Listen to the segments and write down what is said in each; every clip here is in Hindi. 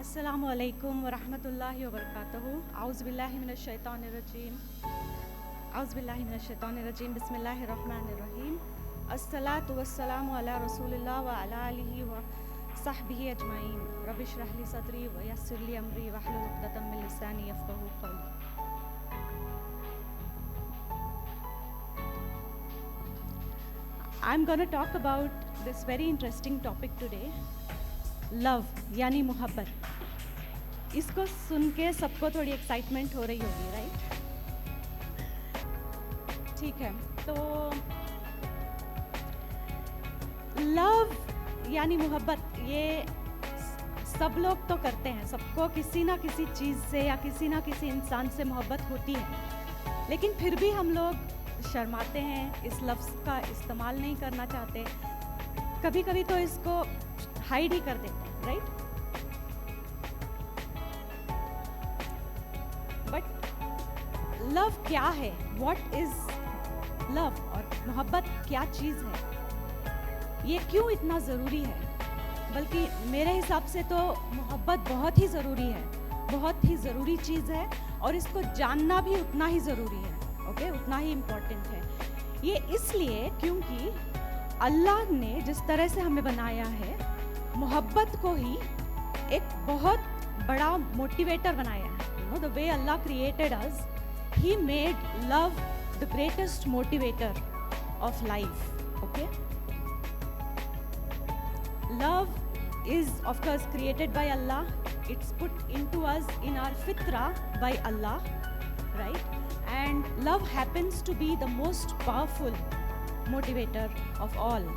अस्सलामु अलैकुम वरहमतुल्लाहि वबरकातुहू। औज़ु बिल्लाहि मिनश शैतानिर रजीम। औज़ु बिल्लाहि मिनश शैतानिर रजीम। बिस्मिल्लाहिर रहमानिर रहीम। अस्सलातु वस्सलामु अला रसूलिल्लाह व अला आलिहि व सहबिही अजमाइन। रब्बि इश्रह ली सदरी व यस्सिर ली अमरी वहलुल उक़दतम मिन लिसानी यफ़क़हू क़ौली। I'm going to talk about this very interesting topic today, love यानी मोहब्बत। इसको सुन के सबको थोड़ी एक्साइटमेंट हो रही होगी, राइट? ठीक है, तो लव यानी मोहब्बत, ये सब लोग तो करते हैं, सबको किसी ना किसी चीज़ से या किसी ना किसी इंसान से मोहब्बत होती है, लेकिन फिर भी हम लोग शर्माते हैं, इस लफ्ज़ का इस्तेमाल नहीं करना चाहते, कभी कभी तो इसको हाइड ही कर देते हैं, राइट? बट लव क्या है? What is love? और मोहब्बत क्या चीज़ है? ये क्यों इतना ज़रूरी है? बल्कि मेरे हिसाब से तो मोहब्बत बहुत ही ज़रूरी है, बहुत ही ज़रूरी चीज़ है, और इसको जानना भी उतना ही ज़रूरी है, ओके? उतना ही इम्पोर्टेंट है। ये इसलिए क्योंकि अल्लाह ने जिस तरह से हमें बनाया है, मोहब्बत को ही एक बहुत बड़ा मोटिवेटर बनाया है। You know, the way Allah created us, he made love the greatest motivator of life, okay? Love is of course created by Allah. It's put into us in our fitra by Allah, right? And love happens to be the most powerful motivator of all.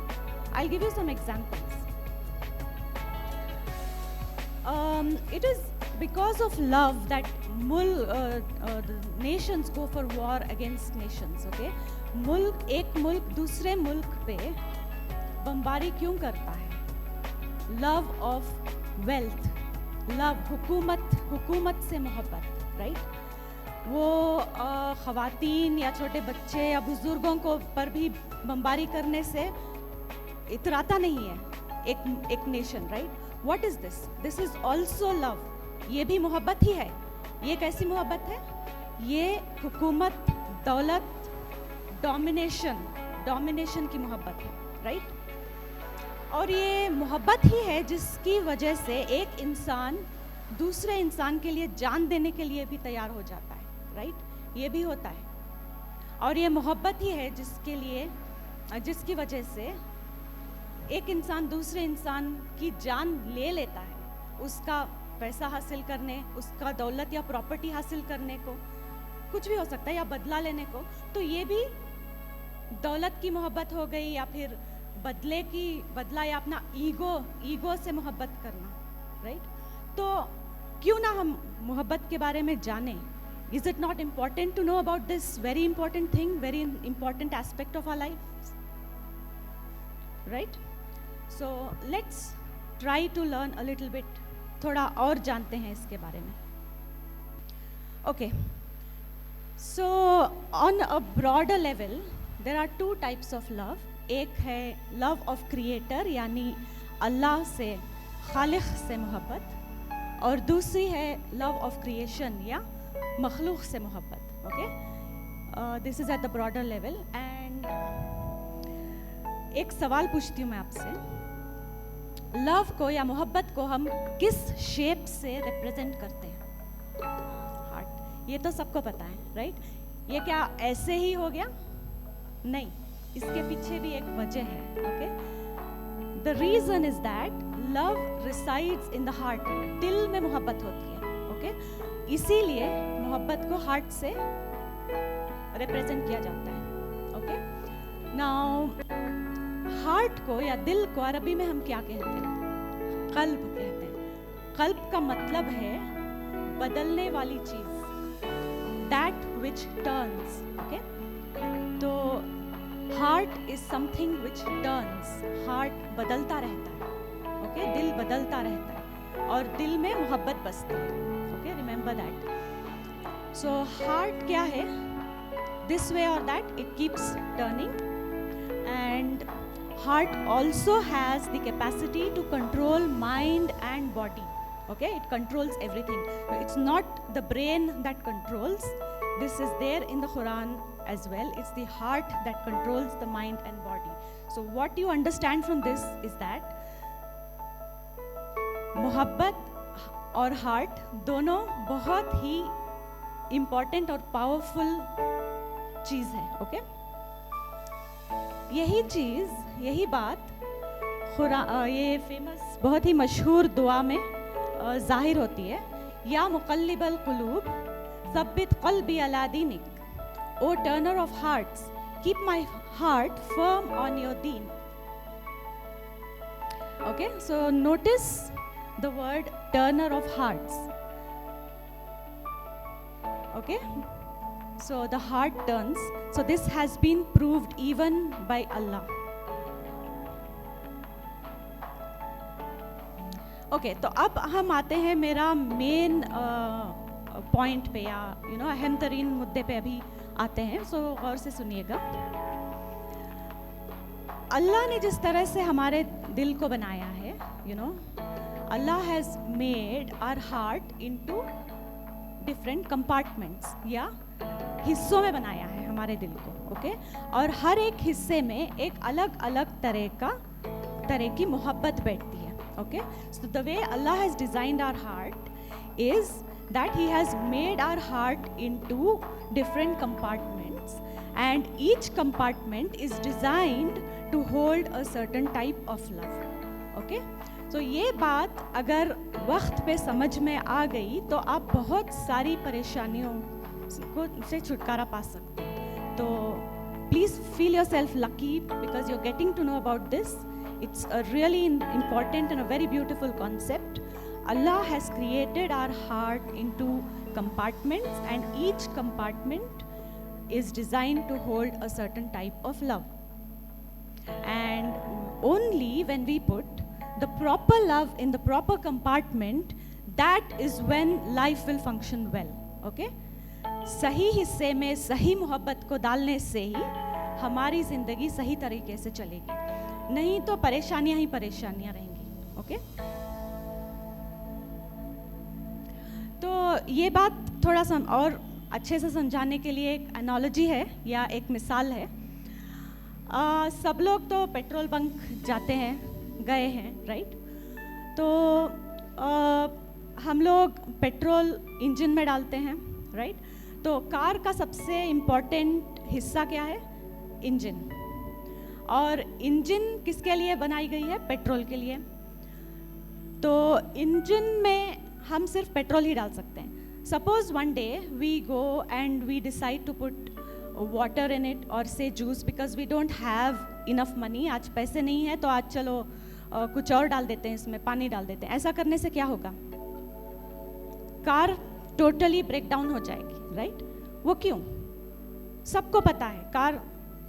I'll give you some examples. It is because of love that the nations go for war against nations, okay? एक मुल्क दूसरे मुल्क पे बमबारी क्यों करता है? लव ऑफ वेल्थ, लव, हुकूमत से मोहब्बत, राइट? वो ख़वातीन या छोटे बच्चे या बुज़ुर्गों को पर भी बमबारी करने से इतराता नहीं है एक nation, right? What is this? This is also love. ये भी मोहब्बत ही है। ये कैसी मोहब्बत है? ये हुकूमत, दौलत, डोमिनेशन की मोहब्बत है, राइट? और ये मोहब्बत ही है जिसकी वजह से एक इंसान दूसरे इंसान के लिए जान देने के लिए भी तैयार हो जाता है, राइट? ये भी होता है। और ये मोहब्बत ही है जिसकी वजह से एक इंसान दूसरे इंसान की जान ले लेता है, उसका पैसा हासिल करने, उसका दौलत या प्रॉपर्टी हासिल करने को, कुछ भी हो सकता है, या बदला लेने को। तो ये भी दौलत की मोहब्बत हो गई, या फिर बदला या अपना ईगो से मोहब्बत करना, राइट? तो क्यों ना हम मोहब्बत के बारे में जानें? Is it not important to know about this very important thing, very important aspect of our life, right? So let's try to learn a little bit, थोड़ा और जानते हैं इसके बारे में। Okay, so on a broader level there are two types of love. एक है लव ऑफ क्रिएटर यानी अल्लाह से, खालिक से मोहब्बत, और दूसरी है लव ऑफ क्रिएशन या मखलूक से मोहब्बत, okay? This is at the broader level. And एक सवाल पूछती हूँ मैं आपसे, लव को या मोहब्बत को हम किस शेप से रिप्रेजेंट करते हैं? हार्ट। ये तो सबको पता है, राइट? ये क्या ऐसे ही हो गया? नहीं, इसके पीछे भी एक वजह है, okay? The reason is that love resides in the heart. दिल में मोहब्बत होती है, ओके? इसीलिए मोहब्बत को हार्ट से रिप्रेजेंट किया जाता है, ओके? नाउ हार्ट को या दिल को अरबी में हम क्या कहते हैं? कल्ब कहते हैं। कल्ब का मतलब है बदलने वाली चीज, दैट विच टर्न्स, ओके? तो heart is something which turns, heart बदलता रहता है, ओके? दिल बदलता रहता है और दिल में मोहब्बत बसती है, okay? Remember that. So heart क्या है? दिस वे और that it keeps turning, and heart also has the capacity to control mind and body, Okay, it controls everything. It's not the brain that controls. This is there in the Quran as well. It's the heart that controls the mind and body. So what you understand from this is that मोहब्बत और हार्ट दोनों बहुत ही इम्पॉर्टेंट और पावरफुल चीज़ है. ओके, यही चीज़, यही बात ये फेमस बहुत ही मशहूर दुआ में ज़ाहिर होती है. या मुक़ल्लिबल क़ुलूब सब्बित क़ल्बी अला दीनिक, O turner of hearts keep my heart firm on your दीन. Okay, so notice the word turner of hearts. Okay, so the heart turns. So this has been proved even by Allah. Okay, तो अब हम आते हैं मेरा मेन पॉइंट पे, या अहम तरीन मुद्दे पे अभी आते हैं. सो गौर से सुनिएगा. अल्लाह ने जिस तरह से हमारे दिल को बनाया है, Allah has made our heart into different compartments, या हिस्सों में बनाया है हमारे दिल को. ओके, और हर एक हिस्से में एक अलग अलग तरह की मोहब्बत बैठती है. Okay, so the way Allah has designed our heart is that He has made our heart into different compartments, and each compartment is designed to hold a certain type of love. Okay, तो ये बात अगर वक्त पे समझ में आ गई तो आप बहुत सारी परेशानियों से छुटकारा पा सकते हैं. तो please feel yourself lucky because you are getting to know about this. It's a really important and a very beautiful concept. Allah has created our heart into compartments, and each compartment is designed to hold a certain type of love. And only when we put the proper love in the proper compartment, that is when life will function well. Okay, सही हिस्से में सही मोहब्बत को डालने से ही हमारी ज़िंदगी सही तरीके से चलेगी, नहीं तो परेशानियां ही परेशानियां रहेंगी. ओके, तो ये बात थोड़ा सा और अच्छे से समझाने के लिए एक एनालॉजी है या एक मिसाल है. सब लोग तो पेट्रोल बंक जाते हैं, गए हैं, राइट? तो हम लोग पेट्रोल इंजन में डालते हैं, राइट? तो कार का सबसे इम्पॉर्टेंट हिस्सा क्या है? इंजन. और इंजन किसके लिए बनाई गई है? पेट्रोल के लिए. तो इंजन में हम सिर्फ पेट्रोल ही डाल सकते हैं. Suppose one day we go and we decide to put water in it और से juice because we don't have enough money. आज पैसे नहीं है तो आज चलो कुछ और डाल देते हैं, इसमें पानी डाल देते हैं. ऐसा करने से क्या होगा? कार टोटली ब्रेक डाउन हो जाएगी, राइट? वो क्यों? सबको पता है कार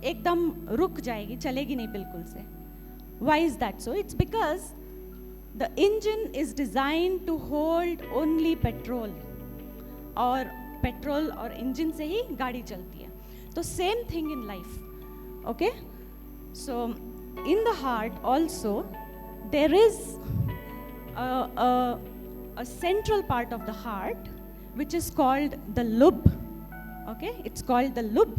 एकदम रुक जाएगी, चलेगी नहीं बिल्कुल से. Why is that so? It's because the engine is designed to hold only petrol, और पेट्रोल और इंजन से ही गाड़ी चलती है. तो same thing in life. Okay, so in the heart also there is a central part of the heart which is called the lub. Okay, it's called the lub,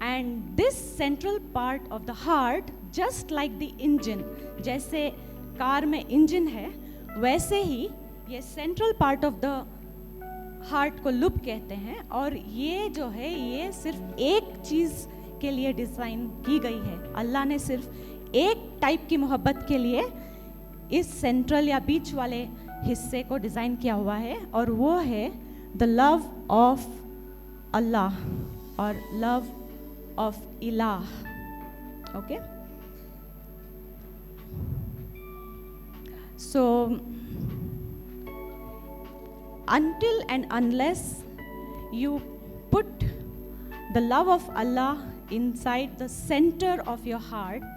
and this central part of the heart, just like the engine, जैसे कार में इंजन है वैसे ही ये central part of the heart को लुब कहते हैं. और ये जो है ये सिर्फ एक चीज़ के लिए डिज़ाइन की गई है. अल्लाह ने सिर्फ एक टाइप की मोहब्बत के लिए इस सेंट्रल या बीच वाले हिस्से को डिज़ाइन किया हुआ है, और वो है द लव ऑफ अल्लाह और लव ऑफ इलाह. Okay, so until and unless you put the love of Allah inside the center of your heart,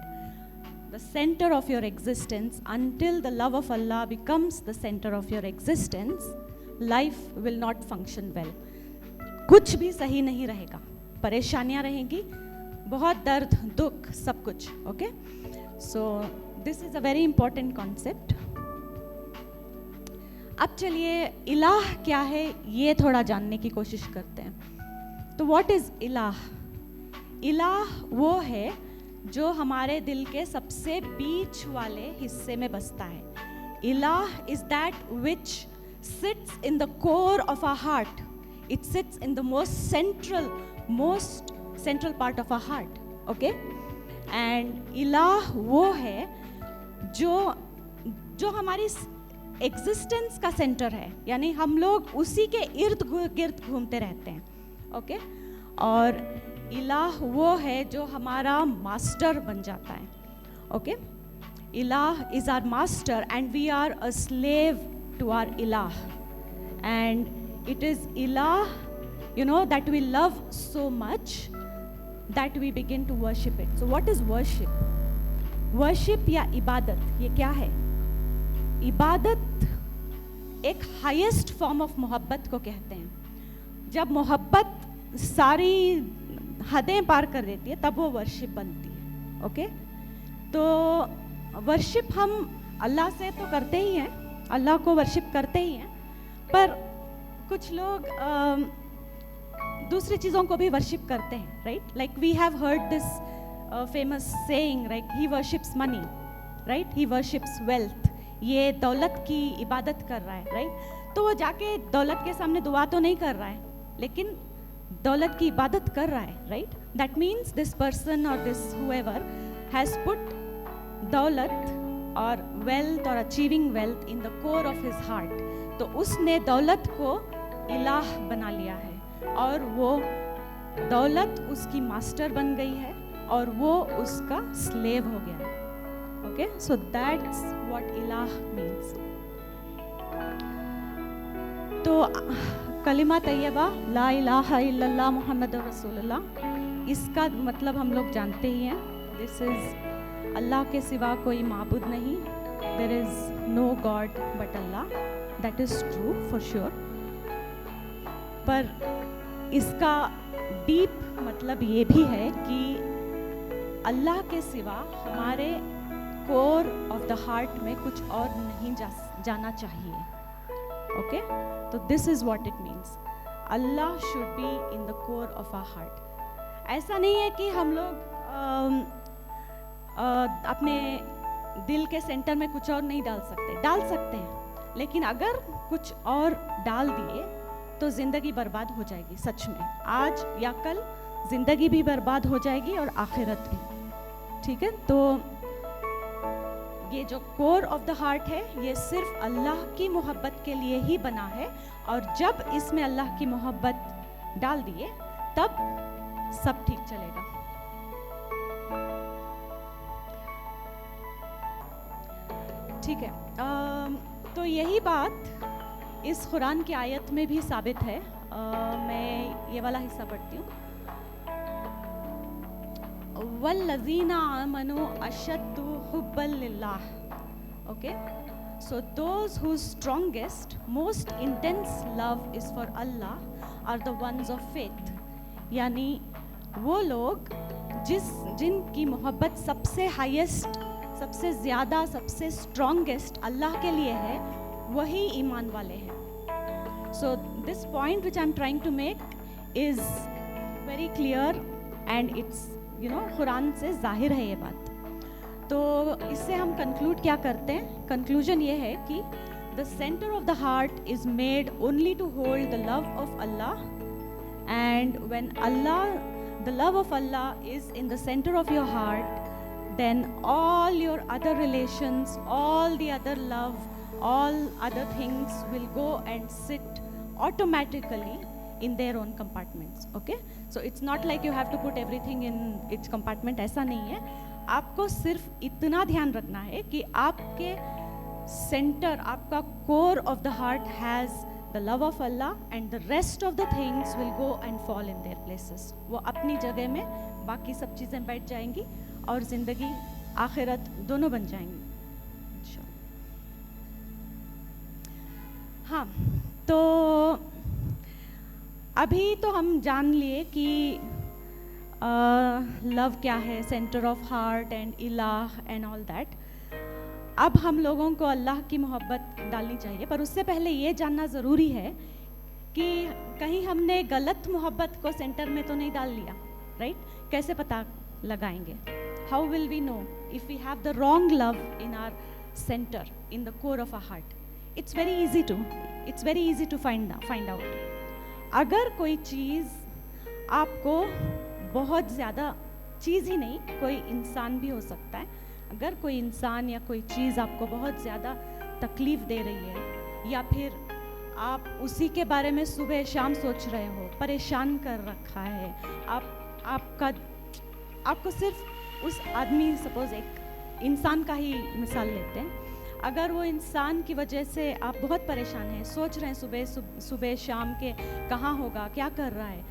the center of your existence, until the love of Allah becomes the center of your existence, life will not function well. कुछ भी सही नहीं रहेगा, परेशानियां रहेंगी, बहुत दर्द, दुख, सब कुछ. Okay, so this is a very important concept. अब चलिए इलाह क्या है ये थोड़ा जानने की कोशिश करते हैं। तो व्हाट इज इलाह? इलाह वो है जो हमारे दिल के सबसे बीच वाले हिस्से में बसता है। इलाह is that which sits in the core of our heart. It sits in the most central part of our heart, okay. And इलाह वो है जो हमारी एग्जिस्टेंस का सेंटर है, यानी हम लोग उसी के इर्द गिर्द घूमते रहते हैं, ओके। और इलाह वो है जो हमारा मास्टर बन जाता है, ओके। इलाह is our master and we are a slave to our इलाह, एंड इट इज इलाह, you know, that we love so much that we begin to worship it. So what is worship? Worship या इबादत, ये क्या है? इबादत एक हाईएस्ट फॉर्म ऑफ मोहब्बत को कहते हैं। जब मोहब्बत सारी हदें पार कर देती है तब वो वर्शिप बनती है, ओके। तो वर्शिप हम अल्लाह से तो करते ही हैं, अल्लाह को वर्शिप करते ही हैं, पर कुछ लोग दूसरी चीज़ों को भी वर्शिप करते हैं, right. Like we have heard this famous saying, right, he worships money, right, he worships wealth. ये दौलत की इबादत कर रहा है, राइट। तो वो जाके दौलत के सामने दुआ तो नहीं कर रहा है, लेकिन दौलत की इबादत कर रहा है, right. That means this person और दिस हुएवर हैज पुट दौलत और वेल्थ और achieving wealth in the core of his heart. तो उसने दौलत को इलाह बना लिया है और वो दौलत उसकी मास्टर बन गई है और वो उसका स्लेव हो गया है, ओके। सो दैट्स व्हाट इलाह मीन्स। तो कलिमा तैयबा ला इलाहा इल्लल्लाह मुहम्मद रसूलुल्लाह, इसका मतलब हम लोग जानते ही हैं। दिस इज अल्लाह के सिवा कोई माबूद नहीं, there is no God but Allah, that is true for sure. पर इसका डीप मतलब ये भी है कि अल्लाह के सिवा हमारे कोर ऑफ द हार्ट में कुछ और नहीं जाना चाहिए, ओके। तो this is what it means, Allah should be in the core of our heart. ऐसा नहीं है कि हम लोग अपने दिल के सेंटर में कुछ और नहीं डाल सकते हैं, लेकिन अगर कुछ और डाल दिए तो ज़िंदगी बर्बाद हो जाएगी। सच में आज या कल ज़िंदगी भी बर्बाद हो जाएगी और आखिरत भी, ठीक है। तो ये जो कोर ऑफ द हार्ट है ये सिर्फ अल्लाह की मोहब्बत के लिए ही बना है, और जब इसमें अल्लाह की मोहब्बत डाल दिए तब सब ठीक चलेगा। ठीक है, तो यही बात इस कुरान की आयत में भी साबित है। मैं ये वाला हिस्सा पढ़ती हूँ। वल्लज़ीना आमनु अशद्दु हुब्बन लिल्लाह, okay. So those whose strongest most intense love is for Allah are the ones of faith, यानी वो लोग जिनकी मोहब्बत सबसे हाईएस्ट, सबसे ज़्यादा, सबसे स्ट्रॉन्गेस्ट अल्लाह के लिए है, वही ईमान वाले हैं। So this point which I am trying to make is very clear and it's कुरान से जाहिर है ये बात। तो इससे हम कंक्लूड क्या करते हैं? कंक्लूजन ये है कि the centre of the heart is made only to hold the love of Allah, and when the love of Allah is in the centre of your heart, then all your other relations, all the other love, all other things will go and sit automatically in their own compartments, okay? So it's not like you have to put everything in its compartment, ऐसा नहीं है। आपको सिर्फ इतना ध्यान रखना है कि आपके सेंटर, आपका core of the heart has the love of Allah and the rest of the things will go and fall in their places. वो अपनी जगह में बाकी सब चीज़ें बैठ जाएंगी और ज़िंदगी आखिरत दोनों बन जाएंगी। हाँ, तो अभी तो हम जान लिए कि लव क्या है, सेंटर ऑफ हार्ट एंड इलाह एंड ऑल दैट। अब हम लोगों को अल्लाह की मोहब्बत डालनी चाहिए, पर उससे पहले ये जानना ज़रूरी है कि कहीं हमने गलत मोहब्बत को सेंटर में तो नहीं डाल लिया, राइट? कैसे पता लगाएंगे? How will we know if we have the wrong love in our centre, in the core of our heart? It's very easy to find out. अगर कोई चीज़ आपको बहुत ज़्यादा, चीज़ ही नहीं, कोई इंसान भी हो सकता है, अगर कोई इंसान या कोई चीज़ आपको बहुत ज़्यादा तकलीफ़ दे रही है, या फिर आप उसी के बारे में सुबह शाम सोच रहे हो, परेशान कर रखा है, आपको सिर्फ उस आदमी, सपोज एक इंसान का ही मिसाल लेते हैं, अगर वो इंसान की वजह से आप बहुत परेशान हैं, सोच रहे हैं सुबह शाम के कहाँ होगा, क्या कर रहा है,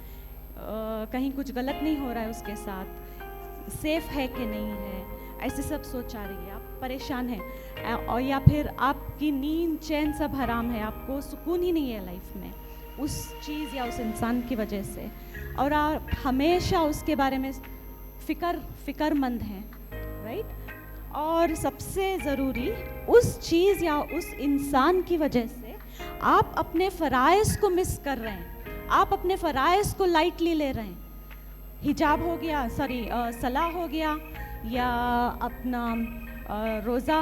कहीं कुछ गलत नहीं हो रहा है उसके साथ, सेफ है कि नहीं है, ऐसे सब सोच आ रही है, आप परेशान हैं, और या फिर आपकी नींद चैन सब हराम है, आपको सुकून ही नहीं है लाइफ में उस चीज़ या उस इंसान की वजह से, और आप हमेशा उसके बारे में फिक्रमंद हैं, राइट? और सबसे ज़रूरी, उस चीज़ या उस इंसान की वजह से आप अपने फ़राइज़ को मिस कर रहे हैं, आप अपने फ़राइज़ को लाइटली ले रहे हैं। हिजाब हो गया, सलाह हो गया, या अपना रोज़ा,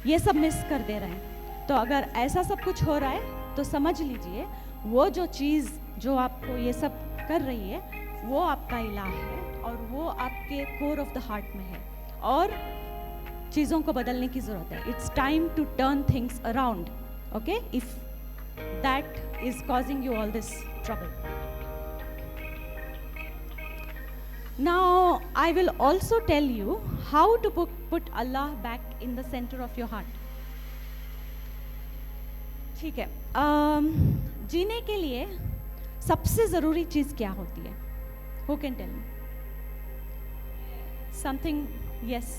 ये सब मिस कर दे रहे हैं। तो अगर ऐसा सब कुछ हो रहा है तो समझ लीजिए वो जो चीज़ जो आपको ये सब कर रही है वो आपका इलाह है, और वो आपके कोर ऑफ द हार्ट में है, और चीज़ों को बदलने की ज़रूरत है। It's time to turn things around, okay, if that is causing you all this trouble. Now I will also tell you how to put Allah back in the center of your heart. ठीक है, जीने के लिए सबसे ज़रूरी चीज़ क्या होती है? Who can tell me? Something, yes,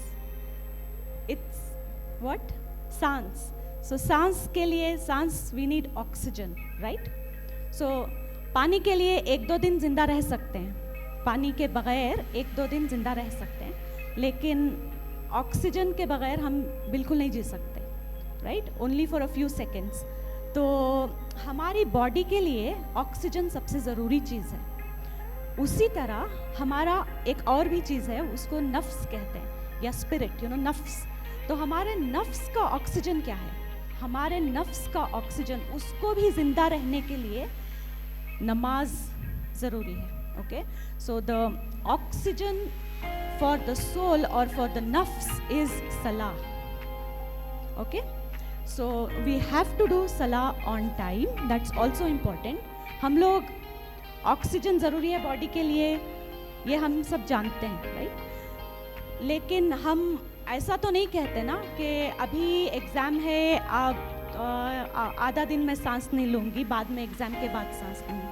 it's what? सांस. So सांस के लिए, we need oxygen, right? So पानी के लिए 1-2 दिन ज़िंदा रह सकते हैं, पानी के बग़ैर 1-2 दिन ज़िंदा रह सकते हैं, लेकिन ऑक्सीजन के बग़ैर हम बिल्कुल नहीं जी सकते, right? Only for a few seconds. तो हमारी बॉडी के लिए ऑक्सीजन सबसे ज़रूरी चीज़ है। उसी तरह हमारा एक और भी चीज़ है, उसको नफ्स कहते हैं, या स्पिरिट, नफ्स। तो हमारे नफ्स का ऑक्सीजन क्या है? हमारे नफ्स का ऑक्सीजन, उसको भी ज़िंदा रहने के लिए नमाज ज़रूरी है, okay? So the oxygen for the soul और फॉर द नफ्स इज़ सलाह, okay? So we have to do सलाह on time, that's also important. हम लोग, ऑक्सीजन ज़रूरी है बॉडी के लिए, ये हम सब जानते हैं, राइट? लेकिन हम ऐसा तो नहीं कहते ना कि अभी एग्ज़ाम है, आधा दिन मैं सांस नहीं लूँगी, बाद में एग्ज़ाम के बाद सांस लूँगी,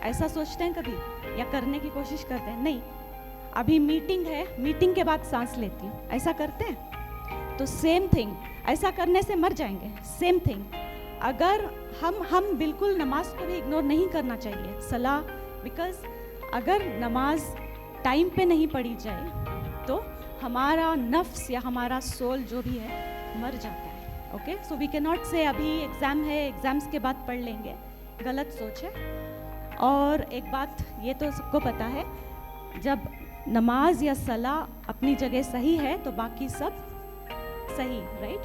ऐसा सोचते हैं कभी, या करने की कोशिश करते हैं? नहीं, अभी मीटिंग है, मीटिंग के बाद सांस लेती हूँ, ऐसा करते हैं? तो सेम थिंग, ऐसा करने से मर जाएंगे। सेम थिंग, अगर हम बिल्कुल नमाज को भी इग्नोर नहीं करना चाहिए, सलाह, बिकॉज अगर नमाज टाइम पे नहीं पढ़ी जाए तो हमारा नफ्स या हमारा सोल जो भी है मर जाता है, okay? So we can not say अभी एग्ज़ाम है, एग्ज़ाम्स के बाद पढ़ लेंगे, गलत सोच है। और एक बात ये तो सबको पता है, जब नमाज या सलाह अपनी जगह सही है तो बाकी सब सही, राइट?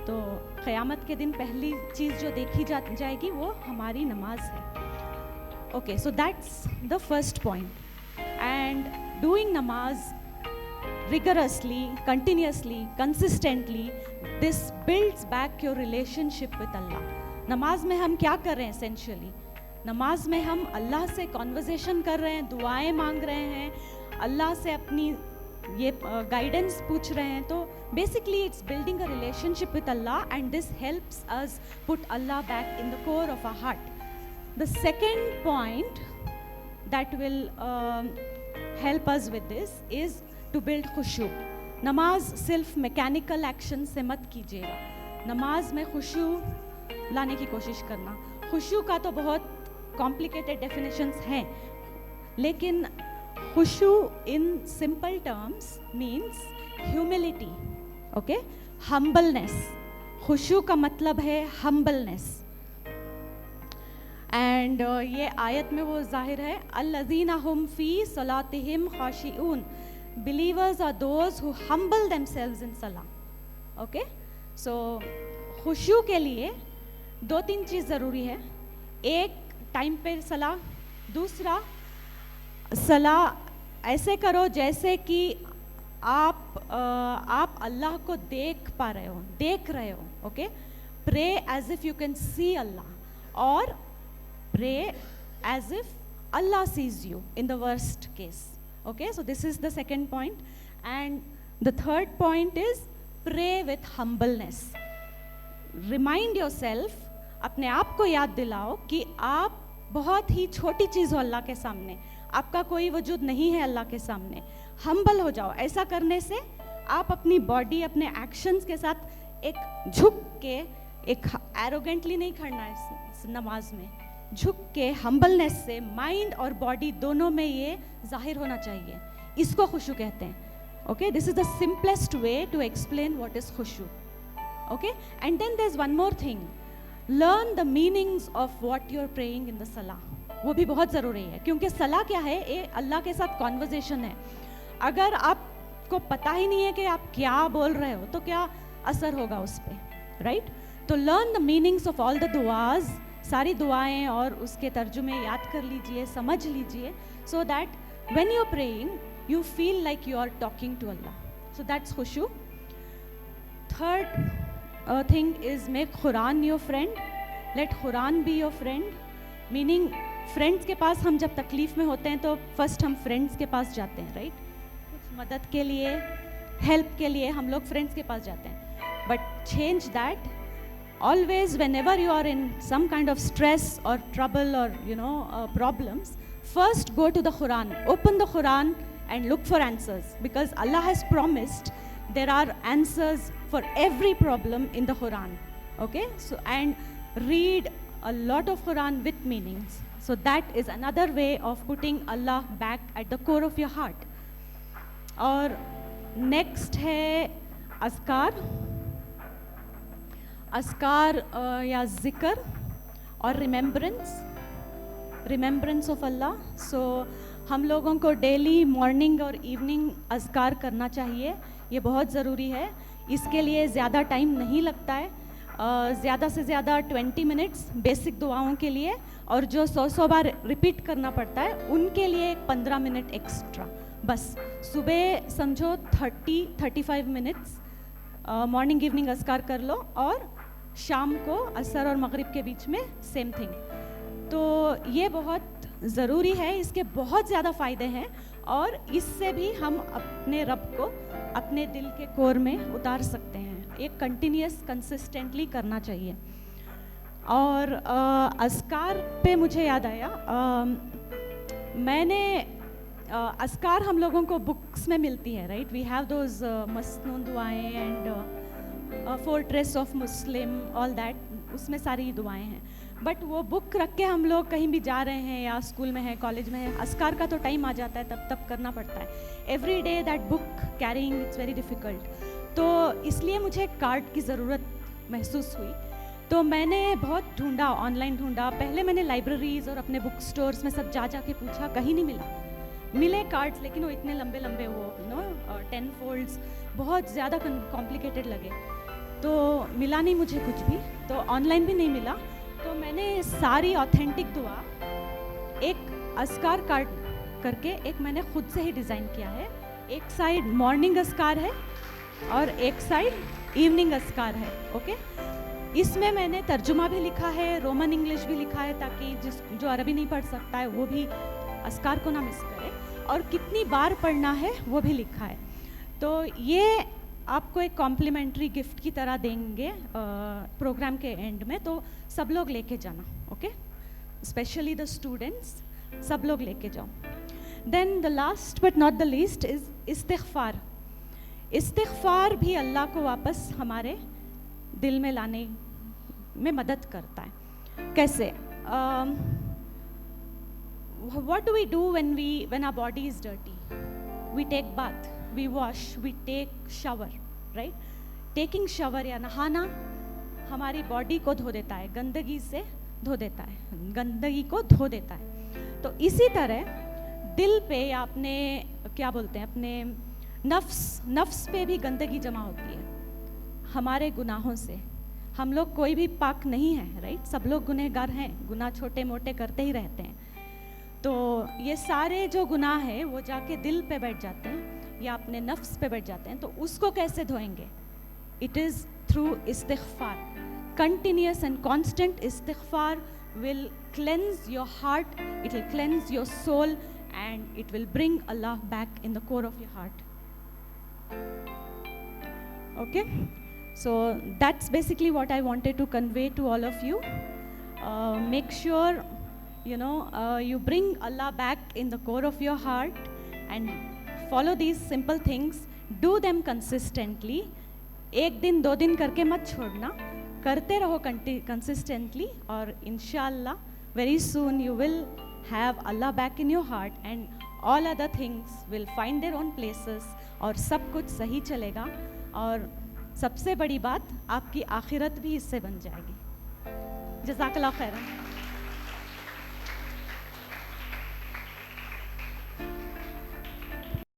तो क़यामत के दिन पहली चीज़ जो देखी जाएगी वो हमारी नमाज है, okay? So that's the first point, and doing नमाज rigorously, continuously, consistently, this builds back your relationship with Allah. नमाज में हम क्या कर रहे हैं? एसेंशियली नमाज में हम अल्लाह से कॉन्वर्जेशन कर रहे हैं, दुआएं मांग रहे हैं, अल्लाह से अपनी ये गाइडेंस पूछ रहे हैं। तो basically it's building a relationship with Allah, and this helps us put Allah back in the core of our heart. The second point that will help us with this is to build खुशू। नमाज सिर्फ मैकेनिकल एक्शन से मत कीजिएगा, नमाज में खुशू लाने की कोशिश करना। खुशू का तो बहुत कॉम्प्लिकेटेड डेफिनेशंस हैं, लेकिन खुशू in simple terms means humility, okay? Humbleness, खुशू का मतलब है हम्बलनेस। एंड ये आयत में वो जाहिर है, अल्लज़ीना हुम फ़ी सलातिहिम खाशिऊन, believers are those who humble themselves in सलाह। ओके, सो खुशू के लिए 2-3 चीज़ ज़रूरी है। एक, टाइम पे सलाह। दूसरा, सलाह ऐसे करो जैसे कि आप अल्लाह को देख पा रहे हो, देख रहे हो। Okay, pray as if you can see Allah, और pray as if Allah sees you in the worst case. Okay, so this is the second point. And the third point is pray with humbleness. Remind yourself, अपने आप को याद दिलाओ कि आप बहुत ही छोटी चीज़ हो अल्लाह के सामने, आपका कोई वजूद नहीं है अल्लाह के सामने। हम्बल हो जाओ। ऐसा करने से आप अपनी बॉडी, अपने एक्शंस के साथ एक झुक के, एक एरोगेंटली नहीं खड़ना है नमाज में, झुक के हम्बलनेस से माइंड और बॉडी दोनों में ये जाहिर होना चाहिए। इसको खुशू कहते हैं। Okay, this is the simplest way to explain what is खुशू। Okay, and then there is one more thing, learn the meanings of what you are praying in the सलाह। वो भी बहुत ज़रूरी है, क्योंकि सलाह क्या है, ये अल्लाह के साथ कॉन्वर्जेशन है। अगर आपको पता ही नहीं है कि आप क्या बोल रहे हो तो क्या असर होगा उस पर, राइट? तो learn the meanings of all the दुआज, सारी दुआएं और उसके तर्जुमे याद कर लीजिए, समझ लीजिए, so that when you are praying you feel like you are talking to Allah. So that's खुशू। Third thing is make Quran your friend, let Quran be your friend. Meaning, friends के पास हम जब तकलीफ में होते हैं तो फर्स्ट हम फ्रेंड्स के पास जाते हैं, राइट? कुछ मदद के लिए, हेल्प के लिए हम लोग फ्रेंड्स के पास जाते हैं। But change that. Always, whenever you are in some kind of stress or trouble or problems, first go to the Quran, open the Quran and look for answers, because Allah has promised there are answers for every problem in the Quran. Okay, so and read a lot of Quran with meanings. So that is another way of putting Allah back at the core of your heart. और next है अज़कार, अस्कार या ज़िक्र और रिमेम्बरेंस ऑफ अल्लाह। सो हम लोगों को डेली मॉर्निंग और इवनिंग अज़कार करना चाहिए, ये बहुत ज़रूरी है। इसके लिए ज़्यादा टाइम नहीं लगता है, ज़्यादा से ज़्यादा 20 मिनट्स बेसिक दुआओं के लिए, और जो 100 बार रिपीट करना पड़ता है उनके लिए 15 मिनट एक्स्ट्रा। बस सुबह समझो 30-35 मिनट्स मॉर्निंग इवनिंग अज़कार कर लो, और शाम को असर और मगरिब के बीच में सेम थिंग। तो ये बहुत ज़रूरी है, इसके बहुत ज़्यादा फ़ायदे हैं, और इससे भी हम अपने रब को अपने दिल के कोर में उतार सकते हैं। एक कंटिन्यूस कंसिस्टेंटली करना चाहिए। और अज़कार पे मुझे याद आया, मैंने अज़कार हम लोगों को बुक्स में मिलती है, राइट? वी हैव दोज मसनून दुआएं and fortress of Muslim, all that, उसमें सारी दुआएं हैं। बट वो बुक रख के हम लोग कहीं भी जा रहे हैं, या स्कूल में है, कॉलेज में है, अज़कार का तो टाइम आ जाता है, तब करना पड़ता है। Every day that book carrying it's very difficult. तो इसलिए मुझे कार्ड की ज़रूरत महसूस हुई। तो मैंने बहुत ढूंढा, ऑनलाइन ढूंढा, पहले मैंने लाइब्रेरीज़ और अपने बुक स्टोर्स में सब जा के पूछा, कहीं नहीं मिला। मिले कार्ड्स, लेकिन वो इतने लंबे लंबे, वो 10 फोल्ड्स, बहुत ज़्यादा कॉम्प्लिकेटेड लगे, तो मिला नहीं मुझे कुछ भी। तो ऑनलाइन भी नहीं मिला, तो मैंने सारी ऑथेंटिक दुआ एक अज़कार कार्ड करके एक मैंने खुद से ही डिज़ाइन किया है। एक साइड मॉर्निंग अज़कार है और एक साइड इवनिंग अज़कार है। ओके, इसमें मैंने तर्जुमा भी लिखा है, रोमन इंग्लिश भी लिखा है, ताकि जो अरबी नहीं पढ़ सकता है वो भी अज़कार को ना मिस करे, और कितनी बार पढ़ना है वो भी लिखा है। तो ये आपको एक कॉम्प्लीमेंट्री गिफ्ट की तरह देंगे प्रोग्राम के एंड में, तो सब लोग लेके जाना। ओके, स्पेशली द स्टूडेंट्स, सब लोग लेके जाओ। Then the last but not the least is इस्तिग़फ़ार। इस्तिग़फ़ार भी अल्लाह को वापस हमारे दिल में लाने में मदद करता है। कैसे? What do we do when our body is dirty? We take bath, we wash, we take shower, right? Taking shower या नहाना हमारी बॉडी को धो देता है, गंदगी से धो देता है, गंदगी को धो देता है। तो इसी तरह दिल पे या अपने क्या बोलते हैं, अपने नफ्स पे भी गंदगी जमा होती है हमारे गुनाहों से। हम लोग कोई भी पाक नहीं है, राइट? सब लोग गुनहगार हैं, गुनाह छोटे मोटे करते ही रहते हैं। तो ये सारे जो गुनाह है वो जाके दिल पे बैठ जाते हैं या अपने नफ्स पे बैठ जाते हैं। तो उसको कैसे धोएंगे? इट इज़ थ्रू इस्तिग़फ़ार। कंटिन्यूस एंड कॉन्स्टेंट इस्तिग़फ़ार will cleanse your heart, it will cleanse your soul, and it will bring Allah back in the core of your heart. Okay, so that's basically what I wanted to convey to all of you. Make sure you bring Allah back in the core of your heart and follow these simple things. Do them consistently. एक दिन 2 दिन करके मत छोड़ना, करते रहो consistently, और इंशाल्लाह very soon you will have Allah back in your heart and all other things will find their own places और सब कुछ सही चलेगा। और सबसे बड़ी बात, आपकी आखिरत भी इससे बन जाएगी। जज़ाकल्लाह खैरन।